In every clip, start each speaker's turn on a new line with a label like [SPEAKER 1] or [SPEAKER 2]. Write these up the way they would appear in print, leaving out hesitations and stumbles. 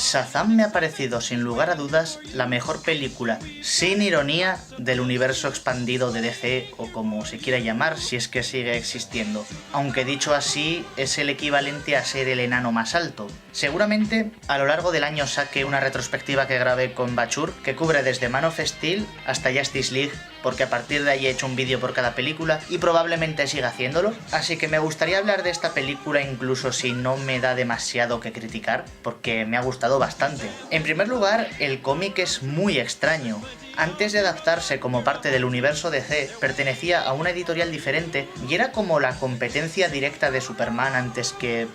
[SPEAKER 1] Shazam me ha parecido, sin lugar a dudas, la mejor película, sin ironía, del universo expandido de DC, o como se quiera llamar, si es que sigue existiendo. Aunque dicho así, es el equivalente a ser el enano más alto. Seguramente, a lo largo del año saque una retrospectiva que grabé con Bachur, que cubre desde Man of Steel hasta Justice League, porque a partir de ahí he hecho un vídeo por cada película y probablemente siga haciéndolo, así que me gustaría hablar de esta película incluso si no me da demasiado que criticar, porque me ha gustado bastante. En primer lugar, el cómic es muy extraño. Antes de adaptarse como parte del universo DC, pertenecía a una editorial diferente y era como la competencia directa de Superman antes que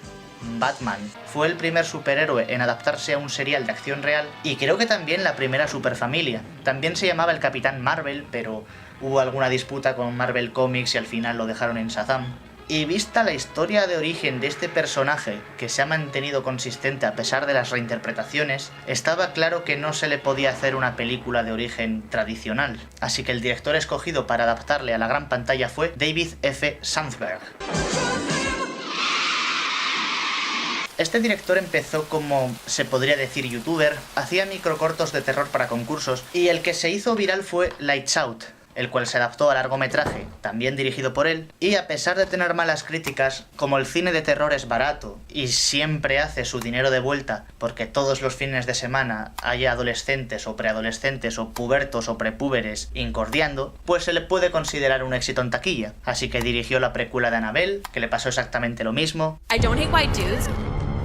[SPEAKER 1] Batman. Fue el primer superhéroe en adaptarse a un serial de acción real y creo que también la primera superfamilia. También se llamaba el Capitán Marvel, pero hubo alguna disputa con Marvel Comics y al final lo dejaron en Shazam. Y vista la historia de origen de este personaje, que se ha mantenido consistente a pesar de las reinterpretaciones, estaba claro que no se le podía hacer una película de origen tradicional. Así que el director escogido para adaptarle a la gran pantalla fue David F. Sandberg. Este director empezó como, se podría decir, youtuber, hacía microcortos de terror para concursos, y el que se hizo viral fue Lights Out, el cual se adaptó a largometraje, también dirigido por él, y a pesar de tener malas críticas, como el cine de terror es barato y siempre hace su dinero de vuelta, porque todos los fines de semana hay adolescentes o preadolescentes o pubertos o prepúberes incordiando, pues se le puede considerar un éxito en taquilla. Así que dirigió la precuela de Annabelle, que le pasó exactamente lo mismo.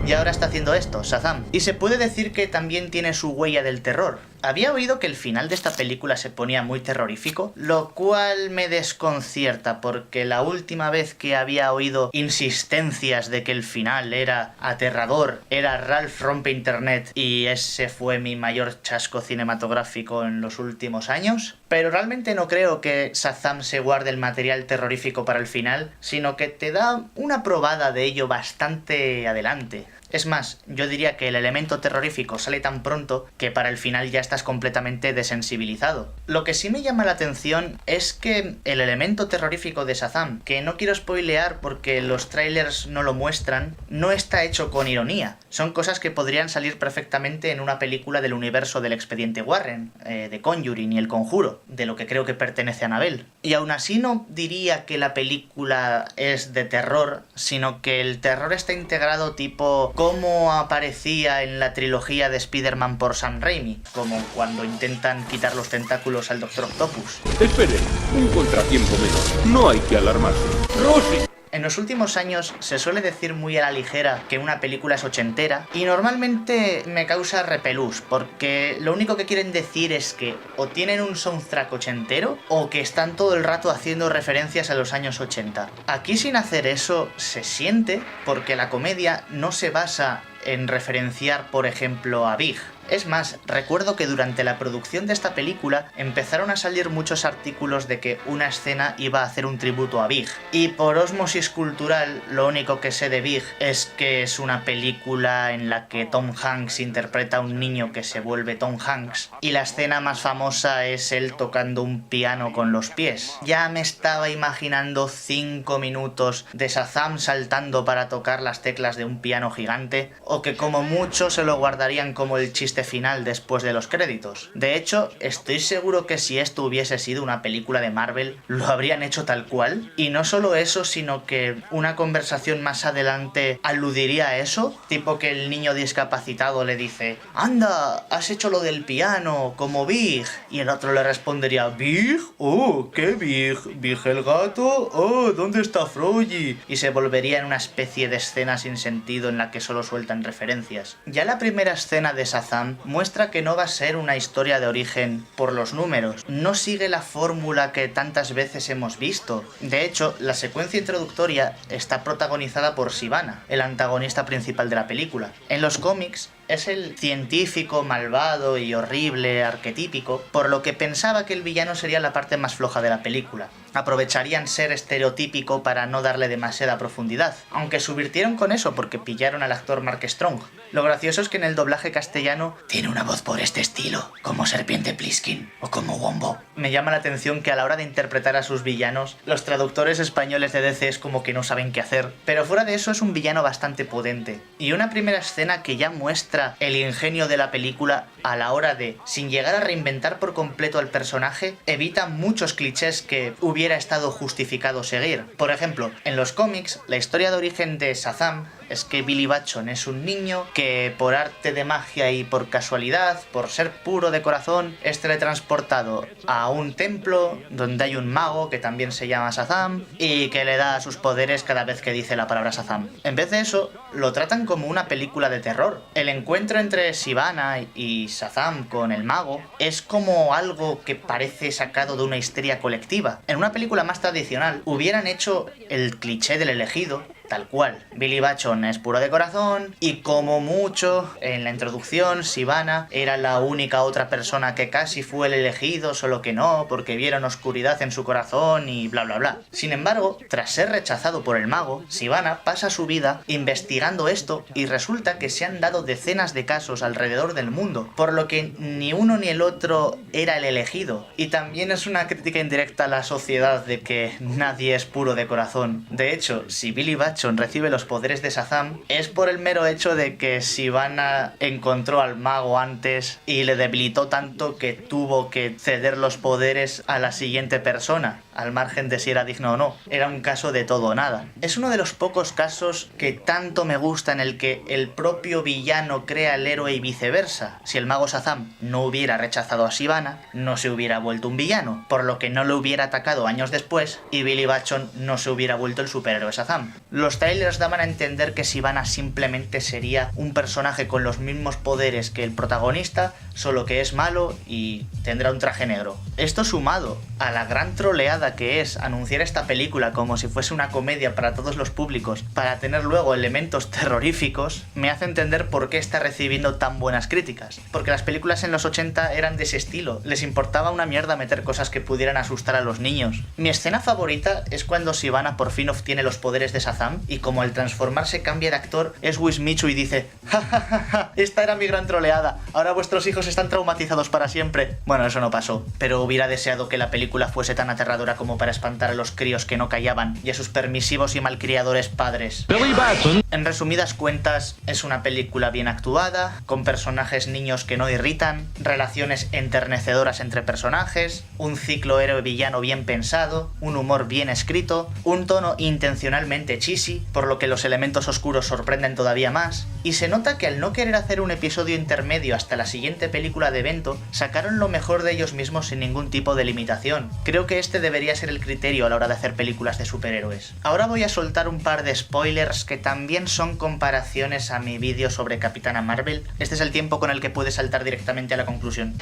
[SPEAKER 1] Y ahora está haciendo esto, Shazam. Y se puede decir que también tiene su huella del terror. Había oído que el final de esta película se ponía muy terrorífico, lo cual me desconcierta porque la última vez que había oído insistencias de que el final era aterrador era Ralph Rompe Internet, y ese fue mi mayor chasco cinematográfico en los últimos años. Pero realmente no creo que Shazam se guarde el material terrorífico para el final, sino que te da una probada de ello bastante adelante. Es más, yo diría que el elemento terrorífico sale tan pronto que para el final ya estás completamente desensibilizado. Lo que sí me llama la atención es que el elemento terrorífico de Shazam, que no quiero spoilear porque los trailers no lo muestran, no está hecho con ironía. Son cosas que podrían salir perfectamente en una película del universo del Expediente Warren, de Conjuring y El Conjuro, de lo que creo que pertenece a Annabelle. Y aún así no diría que la película es de terror, sino que el terror está integrado tipo como aparecía en la trilogía de Spider-Man por Sam Raimi, como cuando intentan quitar los tentáculos al Dr. Octopus.
[SPEAKER 2] Espere, un contratiempo menos. No hay que alarmarse. ¡Rosie!
[SPEAKER 1] En los últimos años se suele decir muy a la ligera que una película es ochentera, y normalmente me causa repelús, porque lo único que quieren decir es que o tienen un soundtrack ochentero o que están todo el rato haciendo referencias a los años 80. Aquí, sin hacer eso, se siente porque la comedia no se basa en referenciar, por ejemplo, a Big. Es más, recuerdo que durante la producción de esta película empezaron a salir muchos artículos de que una escena iba a hacer un tributo a Big. Y por ósmosis cultural, lo único que sé de Big es que es una película en la que Tom Hanks interpreta a un niño que se vuelve Tom Hanks, y la escena más famosa es él tocando un piano con los pies. Ya me estaba imaginando 5 minutos de Shazam saltando para tocar las teclas de un piano gigante, o que como mucho se lo guardarían como el chiste final después de los créditos. De hecho, estoy seguro que si esto hubiese sido una película de Marvel, lo habrían hecho tal cual. Y no solo eso, sino que una conversación más adelante aludiría a eso, tipo que el niño discapacitado le dice: ¡Anda! Has hecho lo del piano, como Big. Y el otro le respondería: ¿Big? Oh, ¿qué Big? ¿Big el gato? Oh, ¿dónde está Froggy? Y se volvería en una especie de escena sin sentido en la que solo sueltan referencias. Ya la primera escena de Shazam muestra que no va a ser una historia de origen por los números. No sigue la fórmula que tantas veces hemos visto. De hecho, la secuencia introductoria está protagonizada por Sivana, el antagonista principal de la película. En los cómics es el científico malvado y horrible arquetípico, por lo que pensaba que el villano sería la parte más floja de la película. Aprovecharían ser estereotípico para no darle demasiada profundidad, aunque subvirtieron con eso porque pillaron al actor Mark Strong. Lo gracioso es que en el doblaje castellano tiene una voz por este estilo, como Serpiente Pliskin o como Wombo. Me llama la atención que a la hora de interpretar a sus villanos, los traductores españoles de DC es como que no saben qué hacer, pero fuera de eso es un villano bastante potente. Y una primera escena que ya muestra demuestra el ingenio de la película a la hora de, sin llegar a reinventar por completo al personaje, evita muchos clichés que hubiera estado justificado seguir. Por ejemplo, en los cómics, la historia de origen de Shazam es que Billy Batson es un niño que por arte de magia y por casualidad, por ser puro de corazón, es teletransportado a un templo donde hay un mago que también se llama Shazam y que le da sus poderes cada vez que dice la palabra Shazam. En vez de eso, lo tratan como una película de terror. El encuentro entre Sivana y Shazam con el mago es como algo que parece sacado de una histeria colectiva. En una película más tradicional hubieran hecho el cliché del elegido, tal cual. Billy Batson es puro de corazón y como mucho en la introducción Sivana era la única otra persona que casi fue el elegido, solo que no, porque vieron oscuridad en su corazón y bla bla bla. Sin embargo, tras ser rechazado por el mago, Sivana pasa su vida investigando esto y resulta que se han dado decenas de casos alrededor del mundo, por lo que ni uno ni el otro era el elegido. Y también es una crítica indirecta a la sociedad de que nadie es puro de corazón. De hecho, si Billy Batson recibe los poderes de Shazam es por el mero hecho de que Sivana encontró al mago antes y le debilitó tanto que tuvo que ceder los poderes a la siguiente persona, al margen de si era digno o no. Era un caso de todo o nada. Es uno de los pocos casos que tanto me gusta en el que el propio villano crea al héroe y viceversa. Si el mago Shazam no hubiera rechazado a Sivana, no se hubiera vuelto un villano, por lo que no lo hubiera atacado años después y Billy Batson no se hubiera vuelto el superhéroe Shazam. Los trailers daban a entender que Sivana simplemente sería un personaje con los mismos poderes que el protagonista, solo que es malo y tendrá un traje negro. Esto sumado a la gran troleada que es anunciar esta película como si fuese una comedia para todos los públicos, para tener luego elementos terroríficos, me hace entender por qué está recibiendo tan buenas críticas. Porque las películas en los 80 eran de ese estilo, les importaba una mierda meter cosas que pudieran asustar a los niños. Mi escena favorita es cuando Sivana por fin obtiene los poderes de Shazam y como al transformarse cambia de actor, es Wismichu y dice: "Ja, ja, ja, ja, esta era mi gran troleada, ahora vuestros hijos están traumatizados para siempre". Bueno, eso no pasó, pero hubiera deseado que la película fuese tan aterradora como para espantar a los críos que no callaban y a sus permisivos y malcriadores padres.
[SPEAKER 2] Billy Batson.
[SPEAKER 1] En resumidas cuentas, es una película bien actuada, con personajes niños que no irritan, relaciones enternecedoras entre personajes, un ciclo héroe-villano bien pensado, un humor bien escrito, un tono intencionalmente cheesy, por lo que los elementos oscuros sorprenden todavía más, y se nota que al no querer hacer un episodio intermedio hasta la siguiente película de evento, sacaron lo mejor de ellos mismos sin ningún tipo de limitación. Creo que este debería ser el criterio a la hora de hacer películas de superhéroes. Ahora voy a soltar un par de spoilers que también son comparaciones a mi vídeo sobre Capitana Marvel. Este es el tiempo con el que puedes saltar directamente a la conclusión.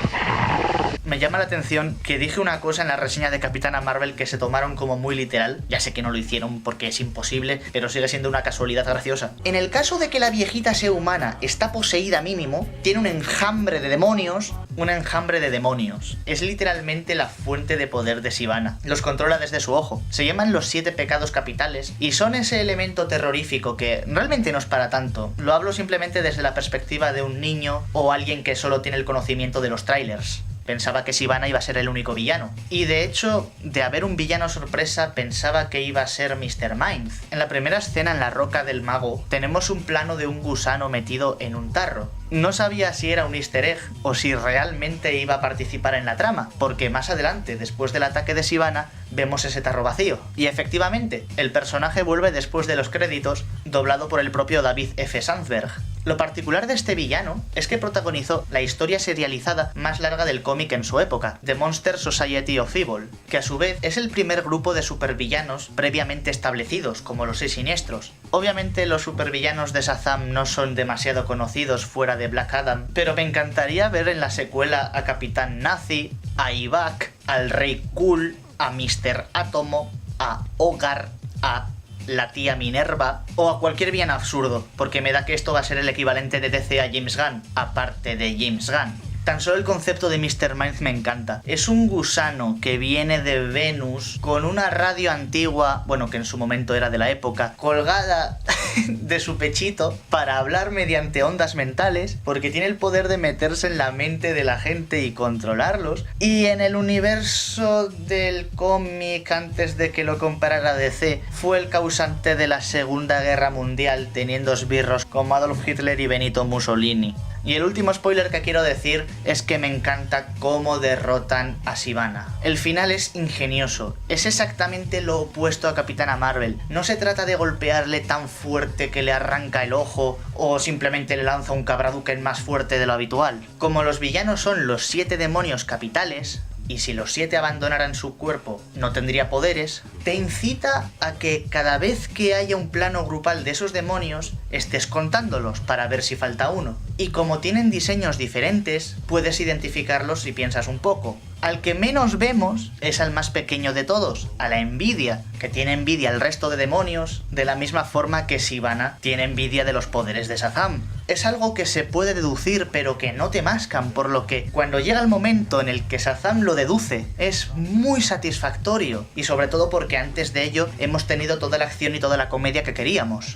[SPEAKER 1] Me llama la atención que dije una cosa en la reseña de Capitana Marvel que se tomaron como muy literal. Ya sé que no lo hicieron porque es imposible, pero sigue siendo una casualidad graciosa. En el caso de que la viejita sea humana, está poseída mínimo, tiene un enjambre de demonios. Un enjambre de demonios. Es literalmente la fuente de poder de Sivana. Los controla desde su ojo. Se llaman los 7 pecados capitales y son ese elemento terrorífico que realmente no es para tanto. Lo hablo simplemente desde la perspectiva de un niño o alguien que solo tiene el conocimiento de los trailers. Pensaba que Sivana iba a ser el único villano. Y de hecho, de haber un villano sorpresa, pensaba que iba a ser Mr. Mind. En la primera escena en la roca del mago, tenemos un plano de un gusano metido en un tarro. No sabía si era un easter egg o si realmente iba a participar en la trama, porque más adelante, después del ataque de Sivana, vemos ese tarro vacío. Y efectivamente, el personaje vuelve después de los créditos, doblado por el propio David F. Sandberg. Lo particular de este villano es que protagonizó la historia serializada más larga del cómic en su época, The Monster Society of Evil, que a su vez es el primer grupo de supervillanos previamente establecidos, como los 6 siniestros. Obviamente los supervillanos de Shazam no son demasiado conocidos fuera de Black Adam, pero me encantaría ver en la secuela a Capitán Nazi, a Ivak, al Rey Cool, a Mr. Átomo, a Hogar, a la tía Minerva o a cualquier villano absurdo, porque me da que esto va a ser el equivalente de DC a James Gunn, aparte de James Gunn. Tan solo el concepto de Mr. Mind me encanta. Es un gusano que viene de Venus con una radio antigua, bueno, que en su momento era de la época, colgada de su pechito para hablar mediante ondas mentales, porque tiene el poder de meterse en la mente de la gente y controlarlos. Y en el universo del cómic, antes de que lo comparara DC, fue el causante de la Segunda Guerra Mundial, teniendo esbirros como Adolf Hitler y Benito Mussolini. Y el último spoiler que quiero decir es que me encanta cómo derrotan a Sivana. El final es ingenioso, es exactamente lo opuesto a Capitana Marvel. No se trata de golpearle tan fuerte que le arranca el ojo o simplemente le lanza un Cabraduken más fuerte de lo habitual. Como los villanos son los 7 demonios capitales, y si los 7 abandonaran su cuerpo no tendría poderes, te incita a que cada vez que haya un plano grupal de esos demonios estés contándolos para ver si falta uno. Y como tienen diseños diferentes, puedes identificarlos si piensas un poco. Al que menos vemos es al más pequeño de todos, a la envidia, que tiene envidia al resto de demonios, de la misma forma que Sivana tiene envidia de los poderes de Shazam. Es algo que se puede deducir pero que no te mascan, por lo que cuando llega el momento en el que Shazam lo deduce, es muy satisfactorio, y sobre todo porque antes de ello hemos tenido toda la acción y toda la comedia que queríamos.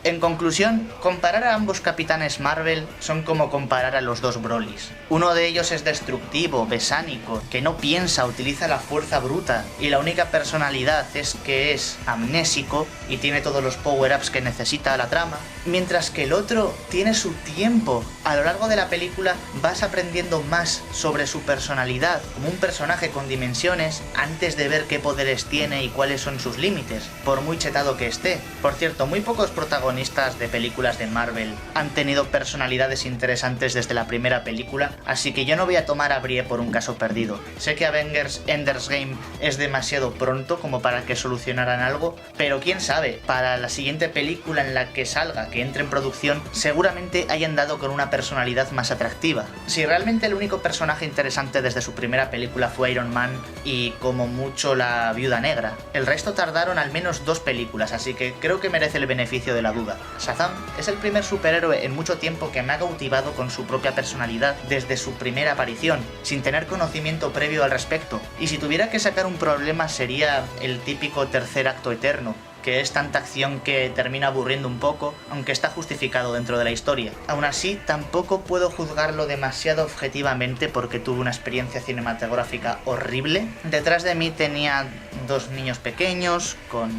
[SPEAKER 1] En conclusión, comparar a ambos Capitanes Marvel son como comparar a los dos Brolys. Uno de ellos es destructivo, besánico, que no piensa, utiliza la fuerza bruta, y la única personalidad es que es amnésico y tiene todos los power-ups que necesita la trama, mientras que el otro tiene su tiempo. A lo largo de la película vas aprendiendo más sobre su personalidad, como un personaje con dimensiones, antes de ver qué poderes tiene y cuáles son sus límites, por muy chetado que esté. Por cierto, muy pocos protagonistas de películas de Marvel han tenido personalidades interesantes desde la primera película, así que yo no voy a tomar a Brie por un caso perdido. Sé que Avengers Enders Game es demasiado pronto como para que solucionaran algo, pero quién sabe, para la siguiente película en la que salga, que entre en producción, seguramente hayan dado con una personalidad más atractiva. Si realmente el único personaje interesante desde su primera película fue Iron Man y como mucho la Viuda Negra, el resto tardaron al menos 2 películas, así que creo que merece el beneficio de la duda. Shazam es el primer superhéroe en mucho tiempo que me ha cautivado con su propia personalidad desde su primera aparición, sin tener conocimiento previo al respecto, y si tuviera que sacar un problema sería el típico tercer acto eterno, que es tanta acción que termina aburriendo un poco, aunque está justificado dentro de la historia. Aún así, tampoco puedo juzgarlo demasiado objetivamente porque tuve una experiencia cinematográfica horrible. Detrás de mí tenía 2 niños pequeños, con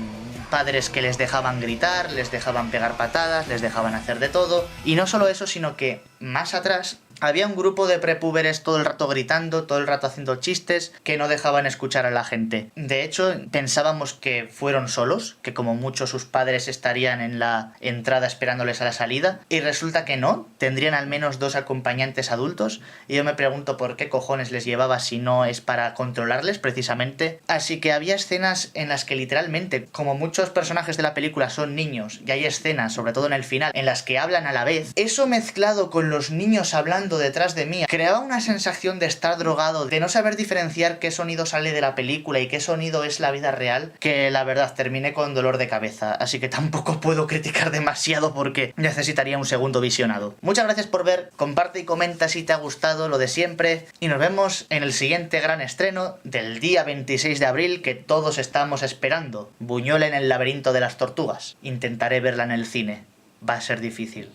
[SPEAKER 1] padres que les dejaban gritar, les dejaban pegar patadas, les dejaban hacer de todo, y no solo eso, sino que más atrás había un grupo de prepúberes todo el rato gritando, todo el rato haciendo chistes, que no dejaban escuchar a la gente. De hecho, pensábamos que fueron solos, que como mucho sus padres estarían en la entrada esperándoles a la salida, y resulta que no, tendrían al menos 2 acompañantes adultos, y yo me pregunto por qué cojones les llevaba si no es para controlarles precisamente. Así que había escenas en las que literalmente, como muchos personajes de la película son niños, y hay escenas, sobre todo en el final, en las que hablan a la vez, eso mezclado con los niños hablando detrás de mí, creaba una sensación de estar drogado, de no saber diferenciar qué sonido sale de la película y qué sonido es la vida real, que la verdad terminé con dolor de cabeza, así que tampoco puedo criticar demasiado porque necesitaría un segundo visionado. Muchas gracias por ver, comparte y comenta si te ha gustado, lo de siempre, y nos vemos en el siguiente gran estreno del día 26 de abril que todos estamos esperando, Buñuel en el laberinto de las tortugas. Intentaré verla en el cine, va a ser difícil.